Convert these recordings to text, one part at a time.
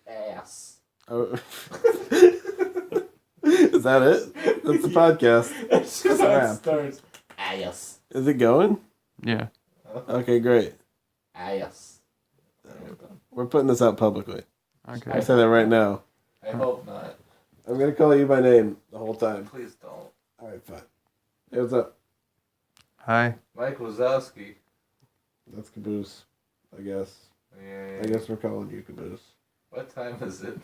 Ass. Oh. Is that it? That's the podcast. That's just how it starts. Ass. Is it going? Yeah. Okay, great. Ass. We're putting this out publicly. Okay. I say that right now. I hope not. I'm gonna call you by name the whole time. Please don't. Alright, fine. Hey, what's up? Hi. Mike Wazowski. That's Caboose, I guess. Yeah. I guess we're calling you Caboose. What time is it?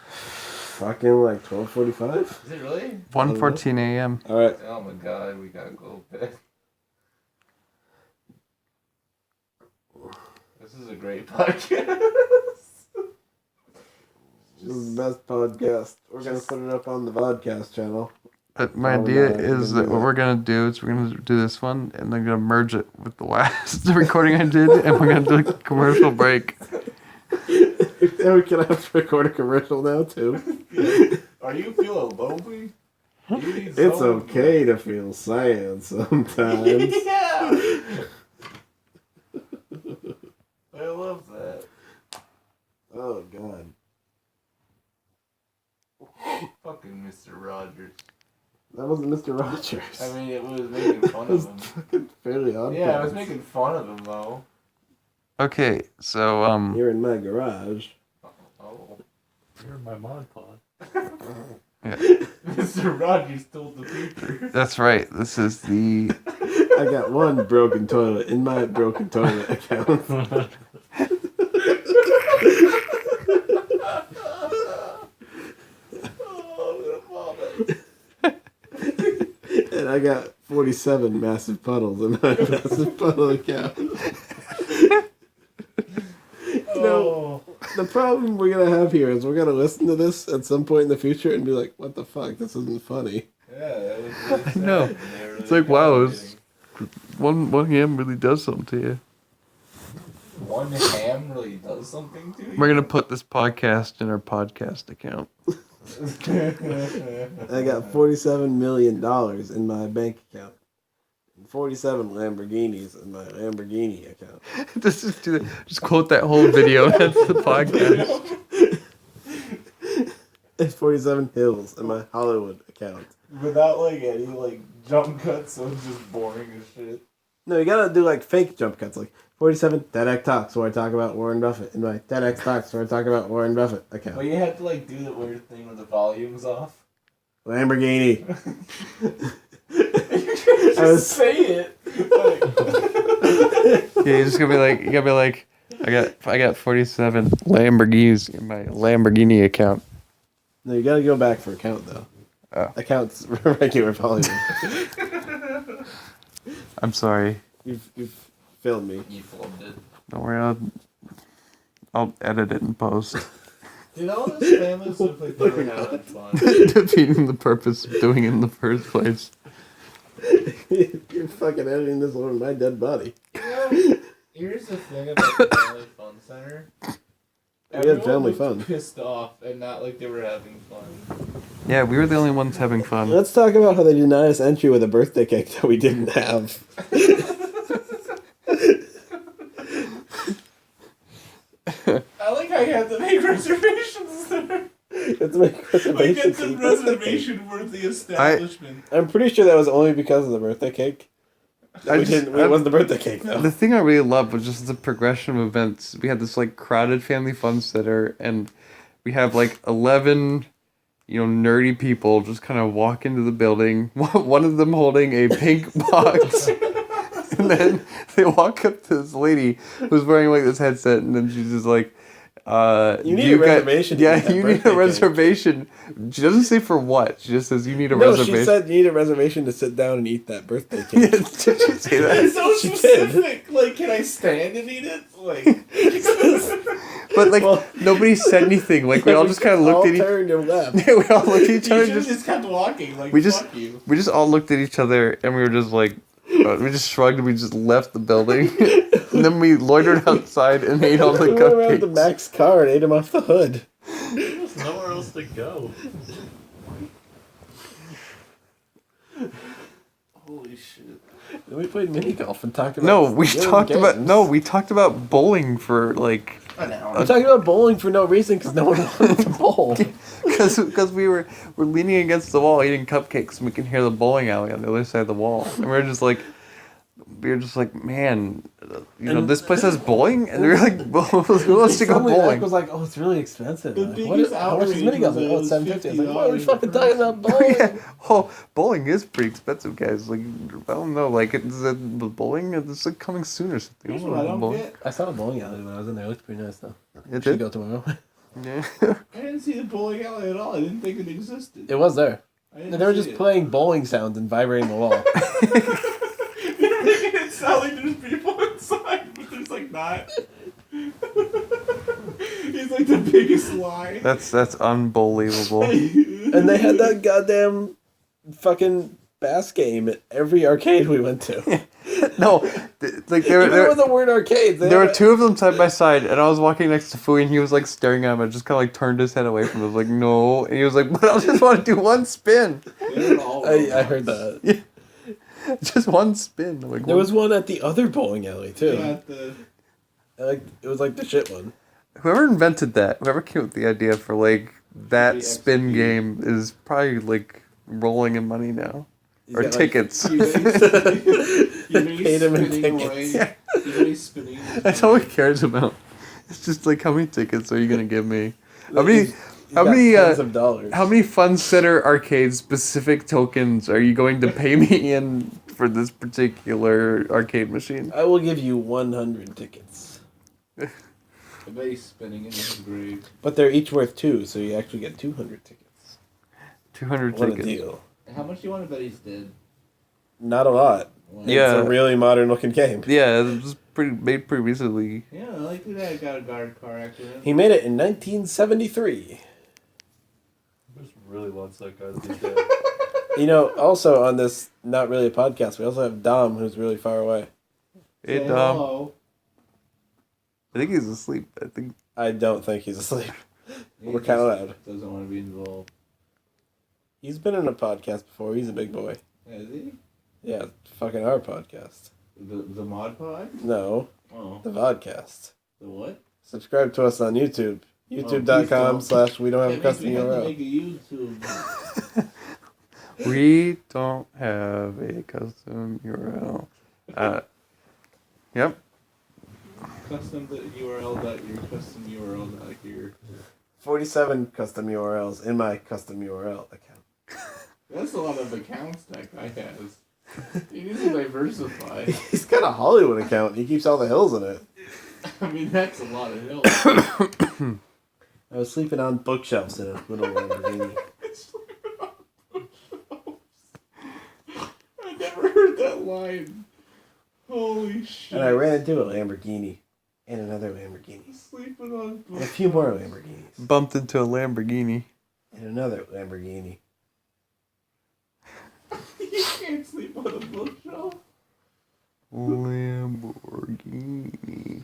Fucking like 12:45? Is it really? 1:14 a.m. Alright. Oh my god, we gotta go to bed. This is a great podcast. This is the best podcast. We're gonna put it up on the Vodcast channel. But my idea is that what we're going to do is we're going to do this one and then going to merge it with the last recording I did and we're going to do a commercial break. And we can have to record a commercial now too. Are you feeling lonely? You need It's someone- okay to feel sad sometimes. Yeah! I love that. Oh god. Fucking Mr. Rogers. That wasn't Mr. Rogers. I mean, it was making fun That was of him. fucking fairly odd. Yeah, I was making fun of him though. Okay, so You're in my garage. Oh. You're in my mod pod. yeah, Mr. Rogers told the future. that's right. This is the I got one broken toilet in my broken toilet account. And I got 47 massive puddles in my massive puddle account. Oh. The problem we're gonna have here is we're gonna listen to this at some point in the future and be like, "What the fuck? This isn't funny." Yeah, that was really sad. know. They were It's really like, wow, accommodating. one ham really does something to you. One ham really does something to you? We're going to put this podcast in our podcast account. I got $47 million in my bank account. And 47 Lamborghinis in my Lamborghini account. Just quote that whole video. That's the podcast. And 47 hills in my Hollywood account. Without like any like jump cuts, so it's just boring as shit. No, you gotta do like fake jump cuts, like 47 TEDx Talks where I talk about Warren Buffett in my TEDx Talks where I talk about Warren Buffett account. But you have to like do the weird thing with the volumes off. Lamborghini. Just say it. Like, Yeah, you're just gonna be like, I got 47 Lamborghinis in my Lamborghini account. No, you gotta go back for account though. Oh. Account's regular volume. I'm sorry. You've filmed me. you filmed it. Don't worry, I'll edit it in post. Dude, all those families look like they were having fun. Defeating the purpose of doing it in the first place. You're fucking editing this over my dead body. You know, here's the thing about the Family Fun Center. We had Everyone family looked fun. pissed off and not like they were having fun. Yeah, we were the only ones having fun. Let's talk about how they denied us entry with a birthday cake that we didn't have. I like how you had to make reservations there. Let's make Like reservations. it's for a the birthday cake. reservation-worthy establishment. I'm pretty sure that was only because of the birthday cake. It wasn't the birthday cake though. The thing I really loved was just the progression of events. We had this like crowded family fun center, and we have like 11, nerdy people just kind of walk into the building. One of them holding a pink box, and then they walk up to this lady who's wearing like this headset, and then she's just like, You need a reservation to Yeah, eat that you need birthday a cake." reservation. She doesn't say for what. She just says you need a No, reservation. she said you need a reservation to sit down and eat that birthday cake. Did she say that? It's so She specific. Like, can I stand and eat it? Like, But like Well- nobody said anything. Like we all just kind of looked at each. turned and left. Yeah, we all looked at you each other. should have just kept walking. Like, we just- fuck you. We just all looked at each other and we were just like, we just shrugged and we just left the building. And then we loitered outside and ate all the We went around to cupcakes. Mac's car and ate him off the hood. There's nowhere else to go. Holy shit. Then we played mini golf and talked about No, we stealing talked about games. bowling for like I'm talking about bowling for no reason because no one wanted to bowl. Because we're leaning against the wall eating cupcakes and we can hear the bowling alley on the other side of the wall. And we were just like, man, this place has bowling? And we were like, who wants to go Suddenly bowling? Zach was like, oh, it's really expensive. The Like, biggest how much is mini golf? outrage Like, oh, it's was $750. I was like, why are we $50 fucking talking about bowling? Yeah. Oh, bowling is pretty expensive, guys. Like, I don't know. Like, the bowling is like coming soon or something. Here's what I don't bowling. get. I saw the bowling alley when I was in there. It looked pretty nice, though. It Should did? go tomorrow. Yeah. I didn't see the bowling alley at all. I didn't think it existed. It was there. I didn't And they were see just it. playing bowling sounds and vibrating the wall. You're making it sound like there's people inside, but there's like not. He's like the biggest lie. That's unbelievable. And they had that goddamn fucking bass game at every arcade we went to. No, like there Even with the word arcades, there were two of them side by side, and I was walking next to Fui, and he was like staring at him. I just kind of like turned his head away from him. I was like, no, and he was like, but I just want to do one spin, I heard that. Yeah. Just one spin. I'm like, There was one at the other bowling alley too. Yeah, It was like the shit one. whoever invented that, whoever came up with the idea for like that Pretty spin executed. game is probably like rolling in money now. He's Or got, like, tickets. You paid him in spinning tickets. away. You're spinning. That's all he cares about. It's just like, how many tickets are you gonna give me? How many? He's How got many? tens of dollars. How many Fun Sitter Arcade specific tokens are you going to pay me in for this particular arcade machine? I will give you 100 tickets. I bet he's spinning in his grave. But they're each worth 2, so you actually get 200 tickets. 200 What a tickets. deal. How much do you want to bet he's dead? Not a lot. Yeah. It's a really modern looking game. Yeah, it was made pretty recently. Yeah, I like that guy got a car accident. He made it in 1973. Who just really wants that guy to be dead? You know, also on this not really a podcast, we also have Dom, who's really far away. Hey, Say Dom. hello. I think he's asleep. I don't think he's asleep. He We're kind of just loud. Doesn't want to be involved. He's been in a podcast before. He's a big boy. Is he? Yeah, fucking our podcast. The mod pod? No, Oh. the Vodcast. The what? Subscribe to us on YouTube. please YouTube.com/ we don't have a That means custom we have to URL. make a YouTube. We don't have a custom URL. Yep. Custom URL dot your custom URL dot your. 47 custom URLs in my custom URL account. That's a lot of accounts that guy has. He needs to diversify. He's got a Hollywood account. He keeps all the hills in it. I mean, that's a lot of hills. I was sleeping on bookshelves in a little Lamborghini. I never heard that line. Holy shit. And I ran into a Lamborghini. And another Lamborghini. Sleeping on And a few more Lamborghinis. Bumped into a Lamborghini. And another Lamborghini. You can't sleep on a bookshelf. Lamborghini.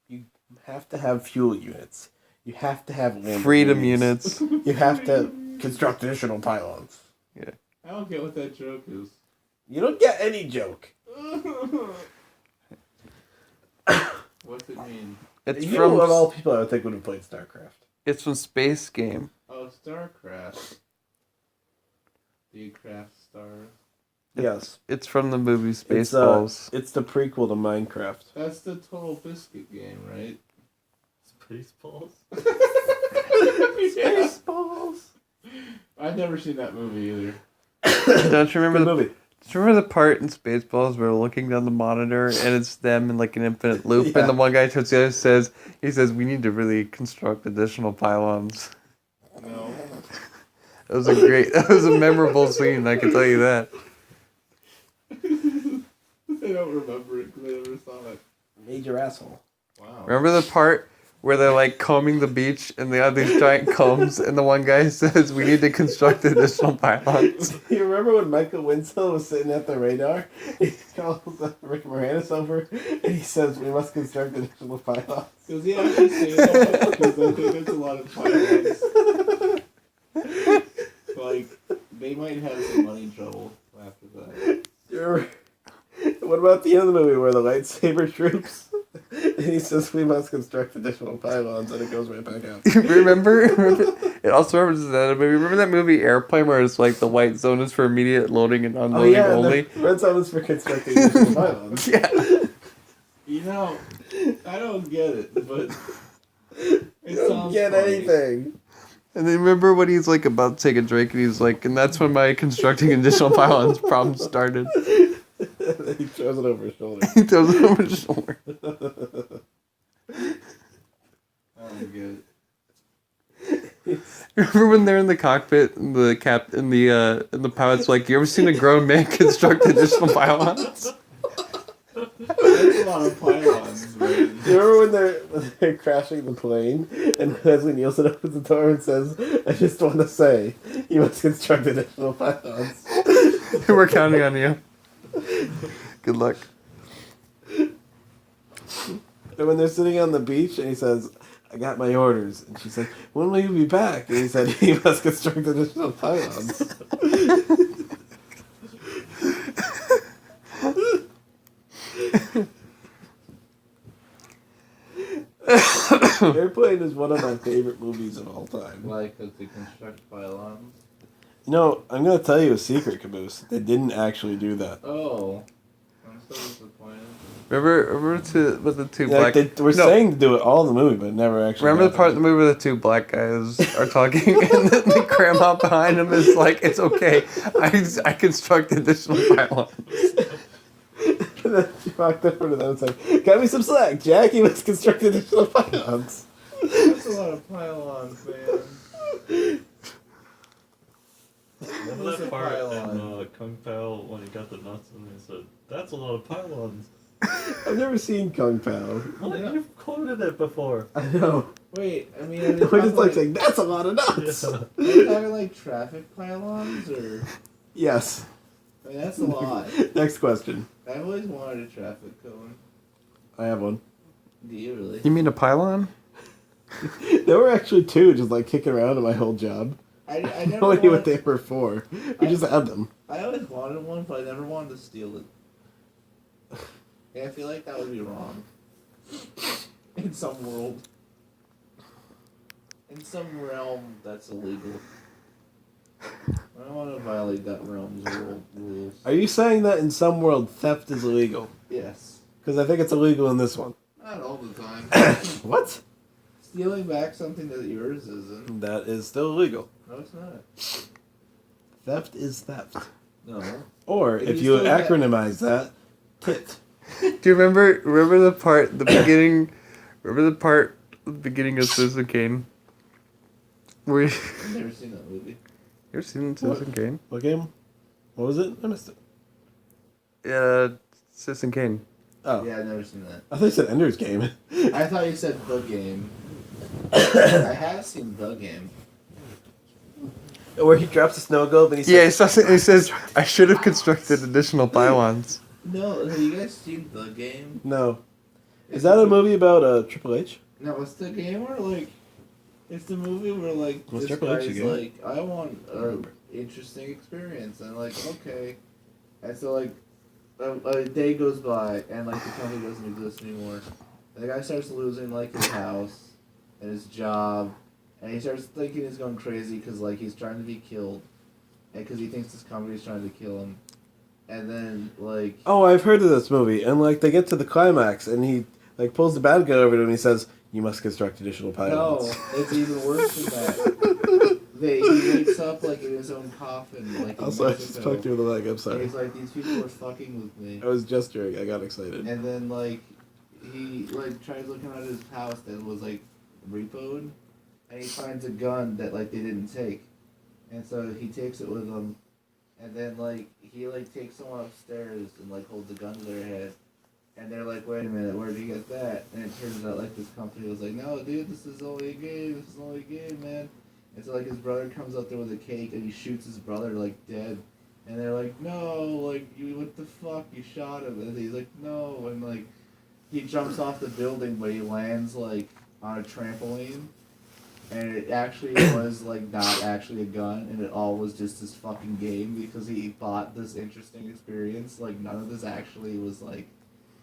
You have to have fuel units. You have to have Lamborghinis. Freedom units. You have to construct additional pylons. Yeah. I don't get what that joke is. You don't get any joke. What's it mean? It's You from of all people I would think would have played StarCraft. it's from Space Game. Oh, StarCraft. Do you craft stars? Yes. It's from the movie It's, Spaceballs. it's the prequel to Minecraft. That's the Total Biscuit game, right? Spaceballs? Spaceballs. I've never seen that movie either. Don't you remember Good the movie. Do you remember the part in Spaceballs where we're looking down the monitor and it's them in like an infinite loop Yeah. and the one guy towards the other says, we need to really construct additional pylons. No. That was a memorable scene, I can tell you that. I don't remember it because I never saw it. Major asshole. Wow. Remember the part where they're like combing the beach and they have these giant combs and the one guy says, we need to construct additional pylons. You remember when Michael Winslow was sitting at the radar? He calls Rick Moranis over and he says, we must construct additional pylons. Does he actually say that? Because I think that's a lot of pylons. Like, they might have some money trouble after that. You remember? What about the end of the movie where the lightsaber troops And he says we must construct additional pylons, and it goes right back out. remember? It also references that movie. Remember that movie Airplane where it's like the white zone is for immediate loading and Oh unloading yeah, only? the red zone is for constructing additional pylons. Yeah. You know, I don't get it, but You it don't sounds get funny. anything. And then remember when he's like about to take a drink and he's like, and that's when my constructing additional pylons problem started. And then he throws it over his shoulder. He throws it over his shoulder. I don't get it. Remember when they're in the cockpit and the pilot's like, you ever seen a grown man construct additional pylons? That's a lot of pylons, man. You remember when they're crashing the plane, and Leslie Nielsen opens the door and says, "I just want to say, you must construct additional pylons." We're counting on you. Good luck. And when they're sitting on the beach, and he says, "I got my orders," and she said, "When will you be back?" And he said, "You must construct additional pylons." Airplane is one of my favorite movies of all time. Like that they construct pylons. No, I'm gonna tell you a secret, Caboose. They didn't actually do that. Oh. I'm so disappointed. Remember with the two Yeah, black... like they were No. saying to do it all in the movie, but it never actually. Remember the part of the happened. movie where the two black guys are talking and then the grandma behind him is like, it's okay, I construct additional pylons. And then she walked over to them and said, "Got me some slack, Jack. You must construct additional pylons." That's a lot of pylons, man. Remember What's that a part pylon? in Kung Pao when he got the nuts and he said, "That's a lot of pylons." I've never seen Kung Pao. Well, Yeah. you've quoted it before. I know. Wait, I mean, We're just like saying, "That's a lot of nuts." Yeah. are you talking like traffic pylons, or? Yes. I mean, that's a lot. Next question. I've always wanted a traffic cone. I have one. Do you really? You mean a pylon? There were actually two just like kicking around in my whole job. I I never don't know what wanted, they were for. We just had them. I always wanted one, but I never wanted to steal it. Yeah, I feel like that would be wrong. In some world. In some realm, that's illegal. I don't want to violate that realm's rules. Are you saying that in some world theft is illegal? Yes. Because I think it's illegal in this one. Not all the time. What? Stealing back something that yours isn't. That is still illegal. No, it's not. Theft is theft. No. Or If if you you steal that- acronymize that, tit. Do you remember the part, the beginning, remember the part, the beginning of Citizen Kane? Where you I've never seen that movie. ever seen Citizen Kane? What game? What was it? I missed it. Citizen Kane. Oh. Yeah, I've never seen that. I thought you said Ender's Game. I thought you said the game. I have seen the game. Where he drops a snow globe and he Yeah, says, he says, I should have constructed additional pylons. No, have you guys seen the game? No. Is that a movie about Triple H? No, it's the game where like, it's the movie where like What's this Triple H guy's again? like, I want an interesting experience, and like, okay, and so like, a day goes by and like the company doesn't exist anymore, and the guy starts losing like his house and his job, and he starts thinking he's going crazy because like he's trying to be killed, and because he thinks this company's trying to kill him, and then like. Oh, I've heard of this movie. And like they get to the climax and he like pulls the bad guy over to him and he says, "You must construct additional pylons." No, it's even worse than that. He wakes up like in his own coffin, like in Also, I Mexico. just talked to you in the leg. I'm And sorry. he's like, these people are fucking with me. I was gesturing. I got excited. And then like, he like tries looking at his house that was like repoed, and he finds a gun that like they didn't take, and so he takes it with him, and then like he like takes someone upstairs and like holds a gun to their head. And they're like, wait a minute, where'd you get that? And it turns out like this company was like, no, dude, this is only a game. This is only a game, man. And so like his brother comes up there with a cake and he shoots his brother like dead. And they're like, no, like you, what the fuck? You shot him. And he's like, no. And like he jumps off the building, but he lands like on a trampoline. And it actually was like not actually a gun, and it all was just this fucking game because he bought this interesting experience. Like none of this actually was like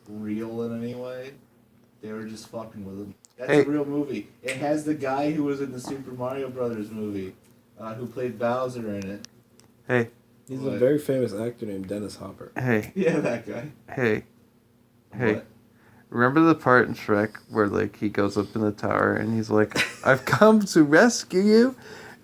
real in any way. They were just fucking with him. That's Hey. a real movie. It has the guy who was in the Super Mario Brothers movie, who played Bowser in it. Hey, He's What? a very famous actor named Dennis Hopper. hey, Yeah, that guy. hey. What? Remember the part in Shrek where like he goes up in the tower and he's like, "I've come to rescue you,"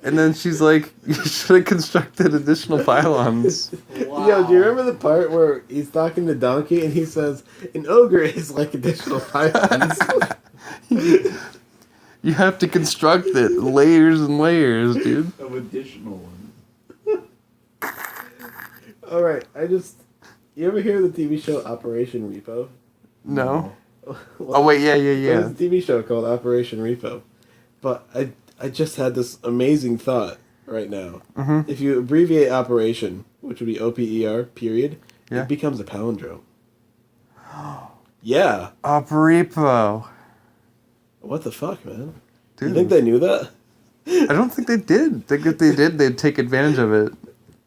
and then she's like, "You should have constructed additional pylons." Wow. Yo, do you remember the part where he's talking to Donkey and he says, "An ogre is like additional pylons"? You have to construct it layers and layers, dude. Of additional ones. All right, you ever hear of the TV show Operation Repo? No. Oh wait, yeah. There's a TV show called Operation Repo, but I just had this amazing thought right now. Mhm. If you abbreviate operation, which would be OPER, period, Yeah. it becomes a palindrome. Yeah. Operipo. What the fuck, man? Dude. You think they knew that? I don't think they did. Think if they did, they'd take advantage of it.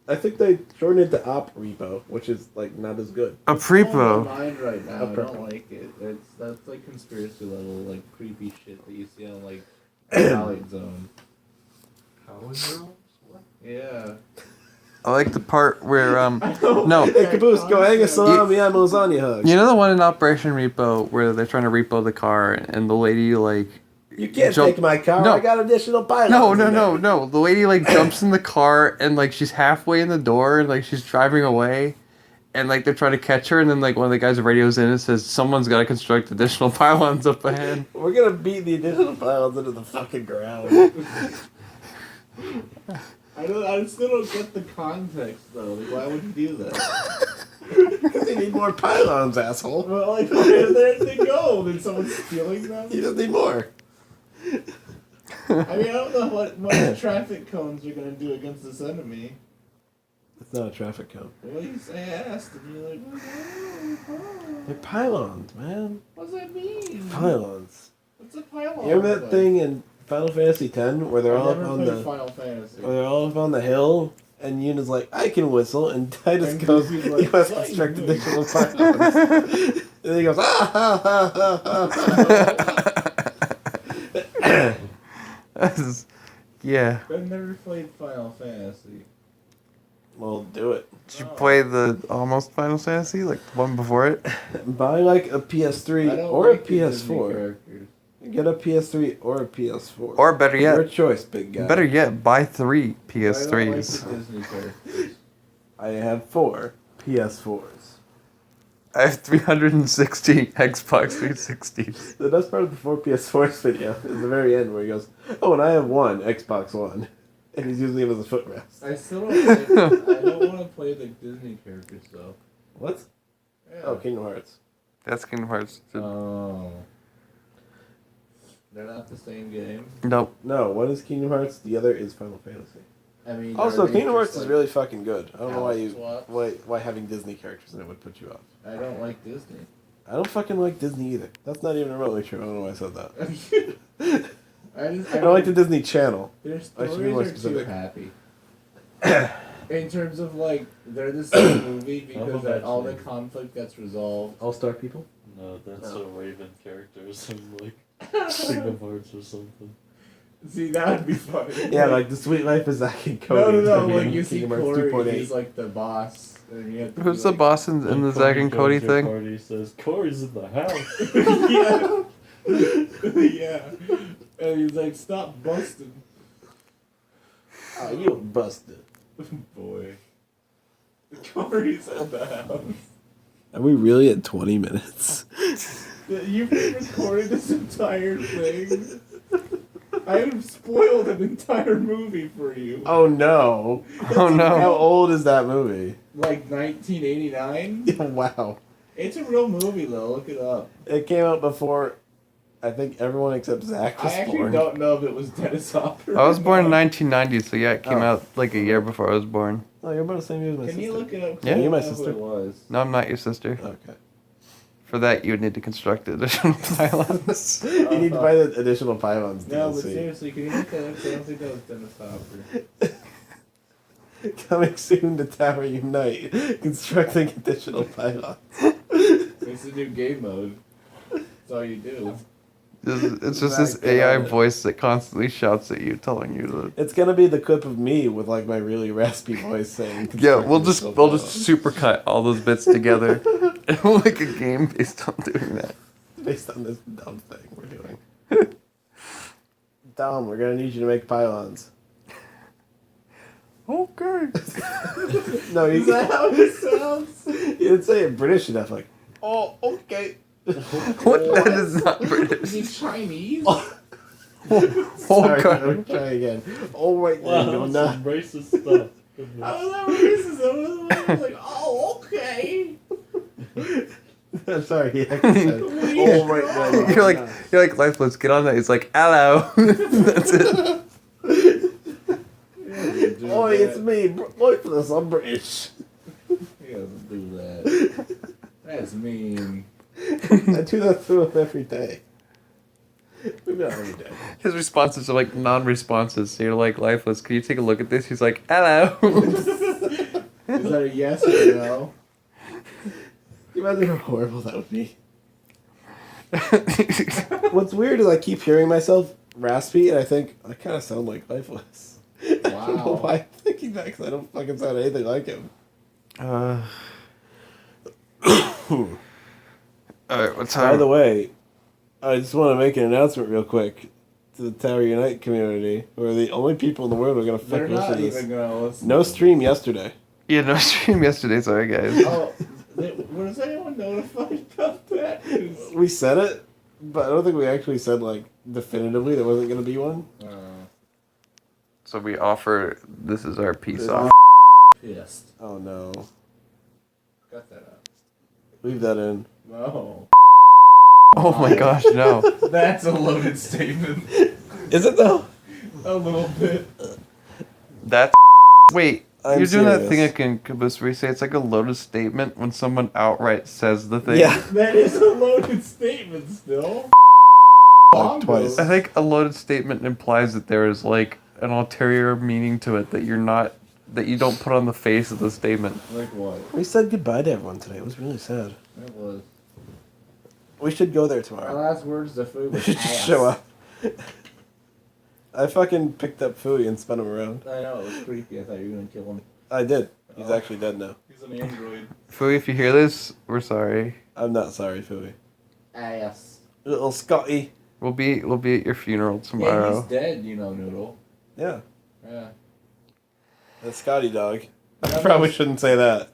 I think they shortened it to Op Repo, which is like not as good. A It's on prepo. my mind right now. I A don't like it. That's like conspiracy level, like creepy shit that you see on like Twilight Zone. Palindromes? What? Yeah. I like the part where no. Hey, Caboose, go hang a salami on lasagna hug. You know the one in Operation Repo where they're trying to repo the car and the lady like You can't jump- take my car. No. I got additional pylons. No. in there. The lady like jumps in the car and like she's halfway in the door and like she's driving away, and like they're trying to catch her and then like one of the guys radios in and says someone's got to construct additional pylons up ahead. We're gonna beat the additional pylons into the fucking ground. I still don't get the context though. Like, why would you do that? Because you need more pylons, asshole. Well, like, where did they go? Did someone stealing them? You just need more. I mean, I don't know what traffic cones are gonna do against this enemy. It's not a traffic cone. Well, you say asked, and you're like, They're pylons, man. what does that mean? Pylons. What's a pylon? You remember that thing in Final Fantasy X where they're all I up never on played the Final Fantasy. where they're all up on the hill, and Yuna's like, I can whistle, and Titus And goes, Goofy's you like, must "What construct you doing?" additional pylons. And then he goes, ah ha ha ha ha ha. This is- yeah. I've never played Final Fantasy. Well, do it. Did you play the almost Final Fantasy, like the one before it? Buy like a I PS3 don't or like a the Disney PS4. characters. Get a PS3 or a PS4. Or better Your yet, choice, big guy. better yet, buy 3 I don't like PS3s. the Disney characters. I have 4 PS4s. I have 360 Xbox 360s. The best part of the 4 PS4s video is the very end where he goes, oh, and I have 1 Xbox One. And he's using it as a footrest. I still don't like, I don't want to play the Disney characters though. What? Yeah. Oh, Kingdom Hearts. That's Kingdom Hearts. Oh. They're not the same game. Nope. No, one is Kingdom Hearts, the other is Final Fantasy. I mean, Also, are they Kingdom just, Hearts is like, really fucking good. I don't know why house swaps? why having Disney characters in it would put you off. I don't like Disney. I don't fucking like Disney either. That's not even remotely true. I don't know why I said that. I don't like the Disney Channel. Their I should be more stories are too specific. happy. In terms of like, they're the same movie because about all the you? conflict gets resolved. All-Star People? No, that's Oh. a Raven characters in like Kingdom Hearts or something. See, that would be funny. Yeah, like The Sweet Life of Zack and Cody. No, is gonna be like in you see Kingdom Hearts Corey, 2.8. he's like the boss. And you have to Who's be the like, boss in the Zack and Cody goes to a thing? Party says Corey's in the house. yeah. Yeah. And he's like, stop busting. Oh, you busted. Boy. Corey's at the house. Are we really at 20 minutes? You've recorded this entire thing. I have spoiled an entire movie for you. Oh no. Oh How no. old is that movie? Like 1989. Wow. It's a real movie though. Look it up. It came out before, I think, everyone except Zach I was actually born. don't know if it was Dennis Hopper. I was born in 1990, so yeah, it came Oh. out like a year before I was born. Oh, you're about the same age as my Can sister. you look it up? Yeah. I You're my don't know who sister. It was. No, I'm not your sister. Okay. For that, you would need to construct additional pylons. You need to buy the additional pylons No, but DLC. seriously, can you look it up? I don't think that was Dennis Hopper. Coming soon to Tower Unite. Constructing additional pylons. It's a new game mode. That's all you do. It's just this Exactly. AI voice that constantly shouts at you, telling you to. It's gonna be the clip of me with like my really raspy voice saying. Yeah, we'll just supercut all those bits together, and we'll make a game based on doing that. based on this dumb thing we're doing. Dom, we're gonna need you to make pylons. Okay. No, Is that how it sounds? you didn't say it British enough. Like, oh, okay. What? That is not British. Is he Chinese? Sorry, Okay. no, try again. Oh wait, Wow, no, that's no. some racist stuff. How was that racism? I was like, oh, okay. I'm sorry, he actually said. Oh right, no, no, You're like, life. Let's get on that. He's like, hello. That's it. Oh, it's me. Look for this. I'm British. He doesn't do that. That's mean. I do that to him every day. Maybe not every day. His responses are like non-responses. So you're like, lifeless. Can you take a look at this? He's like, hello. Is that a yes or a no? You imagine how horrible that would be. What's weird is I keep hearing myself raspy, and I think I kind of sound like Lifeless. I don't know Wow. why I'm thinking that, because I don't fucking sound anything like him. Alright, what By time? the way, I just want to make an announcement real quick to the Tower Unite community, who are the only people in the world who are going to They're fucking listen not to this. even gonna listen. No stream yesterday. Yeah, no stream yesterday. Sorry, guys. Oh, was anyone notified about that? 'Cause- We said it, but I don't think we actually said, like, definitively there wasn't going to be one. So we offer. This is our peace This- off. Pissed. Oh no. Got that up. Leave that in. No. Oh my gosh, no. That's a loaded statement. Is it though? A little bit. That's. Wait, I'm you're doing that serious. thing again, Caboose, where you say it's like a loaded statement when someone outright says the thing. Yeah. That is a loaded statement still. Like twice. I think a loaded statement implies that there is like an ulterior meaning to it that you don't put on the face of the statement. Like what? We said goodbye to everyone today. It was really sad. It was. We should go there Our tomorrow. last words to food We was should just ass. show up. I fucking picked up Fooey and spun him around. I know, it was creepy. I thought you were gonna kill him. I did. He's Oh. actually dead now. He's an android. Fooey, if you hear this, we're sorry. I'm not sorry, Fooey. Ass. Little Scotty. We'll be at your funeral Yeah, he's tomorrow. dead, you know, Noodle. Yeah. Yeah. The Scotty dog. I That probably was- shouldn't say that.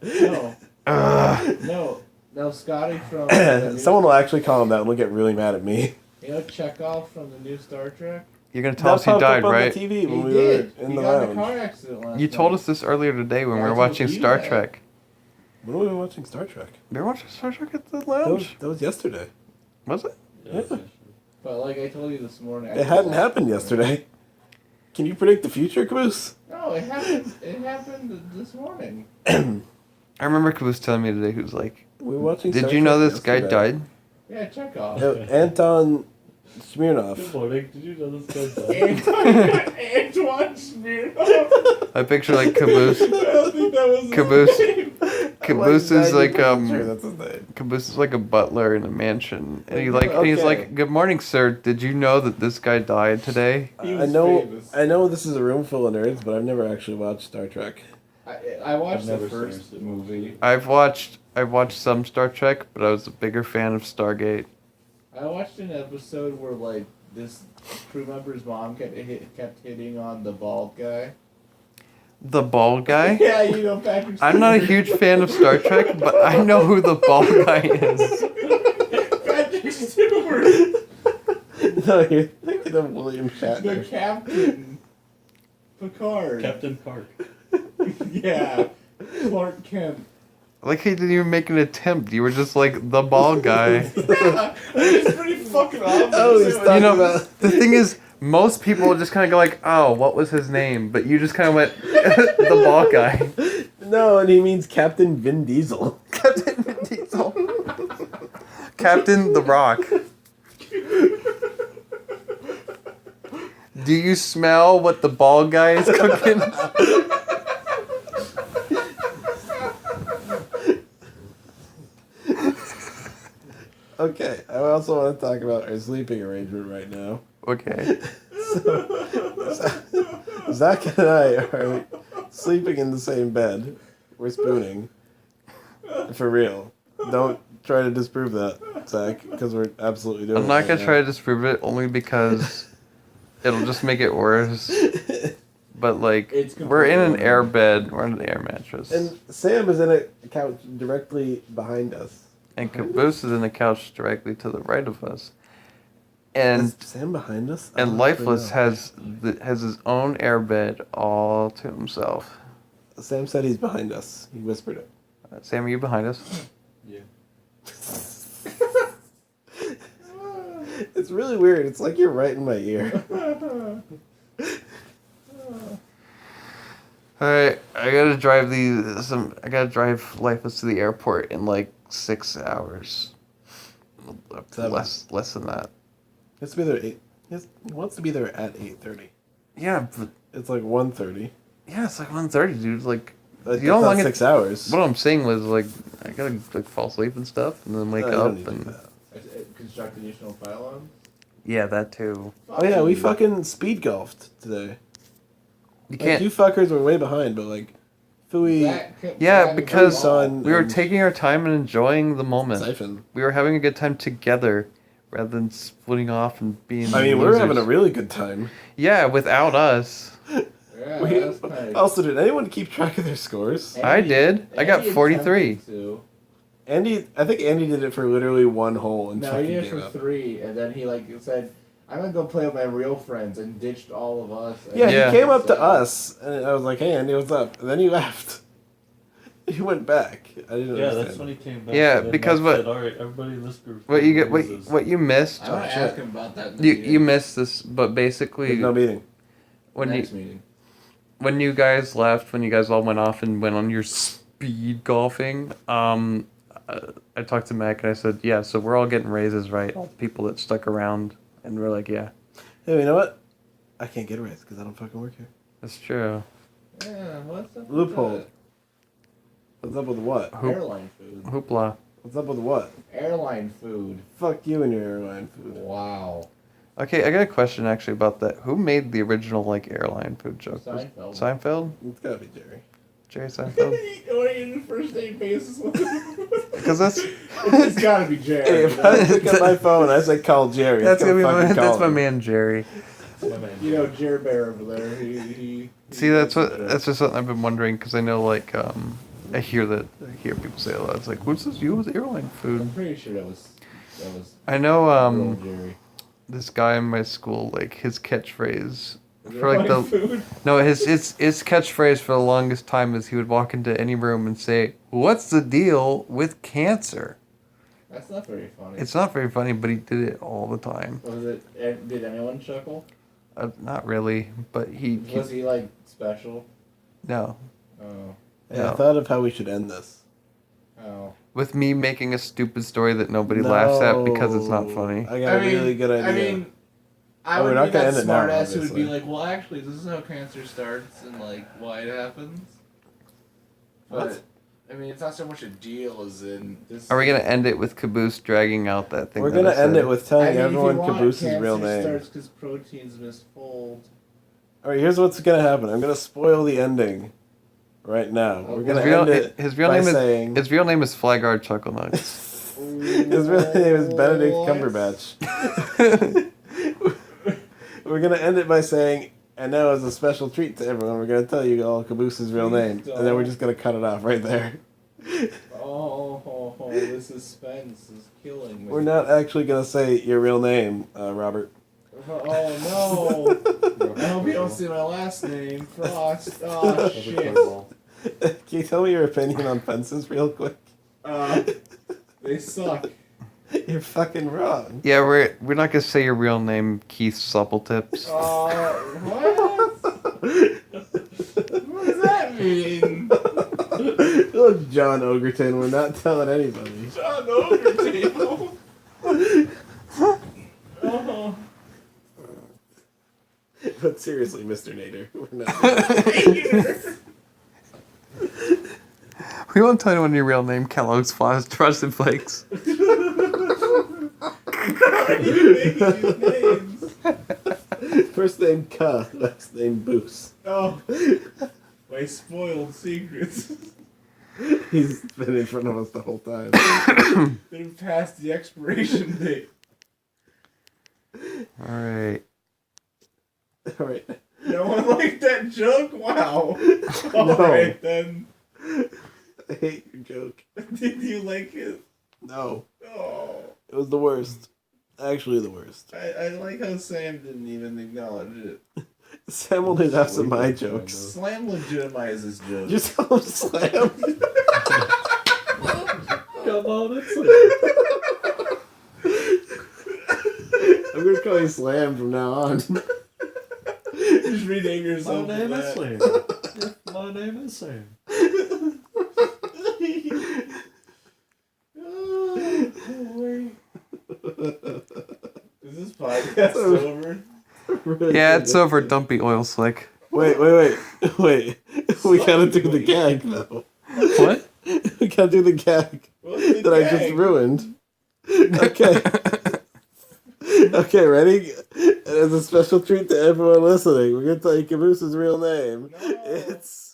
No. No, Scotty from... Someone will actually call him that and will get really mad at me. You know Chekhov from the new Star Trek? You're gonna tell us he popped up died, on right? the TV He when we did. were in He the got in a lounge. car accident last You told night. us this earlier today when Yeah, we I were told watching you Star that. Trek. When were we watching Star Trek? We were watching Star Trek at the That lounge. was yesterday. Was it? Yeah. But like I told you this morning... It hadn't happened yesterday. Can you predict the future, Caboose? No, it happened. It happened this morning. I remember Caboose telling me today, he was like, We were watching did Star you know Trek this guy yesterday. died? Yeah, Chekhov. No, Anton Good Smirnov. morning. Did you know this guy's died? Antoine Smirnoff. I picture like Caboose. I don't think that was his Caboose. name. Caboose is like Sure, that's his name. Caboose is like a butler in a mansion, and he's Okay. like, "Good morning, sir. Did you know that this guy died today?" He I was know. famous. I know this is a room full of nerds, but I've never actually watched Star Trek. I watched I've the never first seen it. movie. I've watched some Star Trek, but I was a bigger fan of Stargate. I watched an episode where like this crew member's mom kept hitting on the bald guy. The bald guy? Yeah, you know Patrick. I'm not a Stewart. huge fan of Star Trek, but I know who the bald guy is. Patrick Stewart, No, you're thinking of William the Shatner. captain. Picard. Captain Park. Yeah, Clark Kent. Like he didn't even make an attempt. You were just like the bald guy. Yeah, it's pretty fucking obvious. Oh, he's talking You know, about. the thing is, most people just kind of go like, "Oh, what was his name?" But you just kind of went, "The bald guy." No, and he means Captain Vin Diesel. Captain Vin Diesel. Captain The Rock. Do you smell what the bald guy is cooking? Okay, I also want to talk about our sleeping arrangement right now. Okay. Zach and I are sleeping in the same bed. We're spooning. For real. Don't try to disprove that, Zach, because we're absolutely doing it. I'm not right gonna now. try to disprove it only because it'll just make it worse. But like, It's we're in an completely air unreal. bed, we're on an air mattress, And Sam is in a couch directly behind us. and Caboose is in a couch directly to the right of us. And Is Sam behind us? I and don't actually Lifeless know. has his own air bed all to himself. Sam said he's behind us. He whispered it. Sam, are you behind us? Yeah. It's really weird. It's like you're right in my ear. Alright, I gotta drive I gotta drive Lifeless to the airport in like 6 hours. 7. Less than that. He has to be there at 8. He wants to be there at 8:30. Yeah, but It's like 1:30. yeah, it's like 1:30, dude. Like, Like, you know how long 6 hours. what I'm saying was like, I gotta like fall asleep and stuff, and then wake No, you don't up need to do and that. Construct additional pylons. yeah, that too. Oh yeah, we fucking speed golfed today. You Like, can't. you fuckers were way behind, but like, Fui, Yeah, because Son, we were and taking our time and enjoying the moment. Siphon. We were having a good time together, rather than splitting off and being. I mean, we were losers. having a really good time. Yeah, without us. Yeah, We, that's kinda- also, did anyone keep track of their scores? I did. I got Andy 43. attempted to. I think Andy did it for literally one hole and No, fucking he did it gave for up. 3, and then he like said, "I'm gonna go play with my real friends," and ditched all of us. And Yeah, Yeah. he came up to us, and I was like, "Hey, Andy, what's up?" And then he left. He went back. I didn't Yeah, understand. that's when he came back. Yeah, and then because Mike what- said, all right, everybody in this group. What you get? loses." What you missed? I'm gonna shit. ask him about that. In the You meeting. missed this, but basically There's no meeting. when you Next meeting. when you guys left, when you guys all went off and went on your speed golfing, I talked to Mac and I said, yeah, so we're all getting raises, right? All the people that stuck around, and we're like, yeah, Hey, you know what? I can't get a raise because I don't fucking work here. that's true. Yeah, what's up? Loophole. With What's up with what? that? Hoop- Airline food. Hoopla. What's up with what? Airline food. Fuck you and your airline food. Wow. Okay, I got a question actually about that. Who made the original like airline food joke? Was it Seinfeld. Seinfeld? It's gotta be Jerry. Jerry Seinfeld? What are you in first name basis with? Because that's It's gotta be Jared. Hey, if I pick up my phone, I say call Jerry. that's it's gonna be my fucking that's call my him. man Jerry. My man. You know, Jared Bear over there. He See, that's just something I've been wondering because I know like I hear people say a lot. It's like, what's this? You with airline I'm food? pretty sure that was. I know real Jerry. this guy in my school, like his catchphrase for like Airline the food. no his catchphrase for the longest time is he would walk into any room and say, "What's the deal with cancer?" That's not very funny. It's not very funny, but he did it all the time. Was it? Did anyone chuckle? Not really, but he Was he like special? no. Oh, Hey, I No. thought of how we should end this. oh. With me making a stupid story that nobody laughs at because it's not funny. I got a really good idea. I mean, I Oh, we're would not be gonna that end it now, smart ass who would be obviously. like, well, actually, this is how cancer starts and like why it happens. What? But, I mean, it's not so much a deal as in this. Are we gonna end it with Caboose dragging out that thing? We're that gonna I end said? it with I telling mean, if you everyone want, Caboose's real cancer name. starts because proteins misfold. All right, here's what's gonna happen. I'm gonna spoil the ending right now. We're gonna end it his real by name saying is Flaggard Chuckle Nuts. his real name is Benedict Cumberbatch. We're gonna end it by saying, and now as a special treat to everyone, we're gonna tell you all Caboose's real name, and then we're just gonna cut it off right there. Oh, the suspense is killing me. We're not actually gonna say your real name, Robert. Oh no! I hope you don't see my last name, Frost. Oh That's a shit. curveball. Can you tell me your opinion on fences real quick? They suck. You're fucking wrong. Yeah, we're not gonna say your real name, Keith Suppletips. What? What does that mean? Look, John Ogerton, we're not telling anybody. John Overtable. Oh. But seriously, Mr. Nader, we're not. We won't tell anyone your real name, Kellogg's Frosted Flakes. Why are you making these names? First name Ka, last name Boos. Oh, my spoiled secrets. He's been in front of us the whole time. They're past the expiration date. Alright. All right. No one liked that joke? Wow. No. Alright then. I hate your joke. Did you like it? No. Oh. It was the worst. Actually, the worst. I like how Sam didn't even acknowledge it. Sam only laughs at my jokes. Slam legitimizes jokes. Just call him Slam. Come on, it's like, I'm gonna call you Slam from now on. Just rename yourself. my name is that. Sam. My name is Sam. Oh, boy. Is this podcast over? Yeah, it's over, Dumpy Oil Slick. Wait. We gotta do the gag though. What? We gotta do the gag What's the that I just gag? ruined. Okay. Okay, ready? And as a special treat to everyone listening, we're gonna tell you Cabooses' real name. No. It's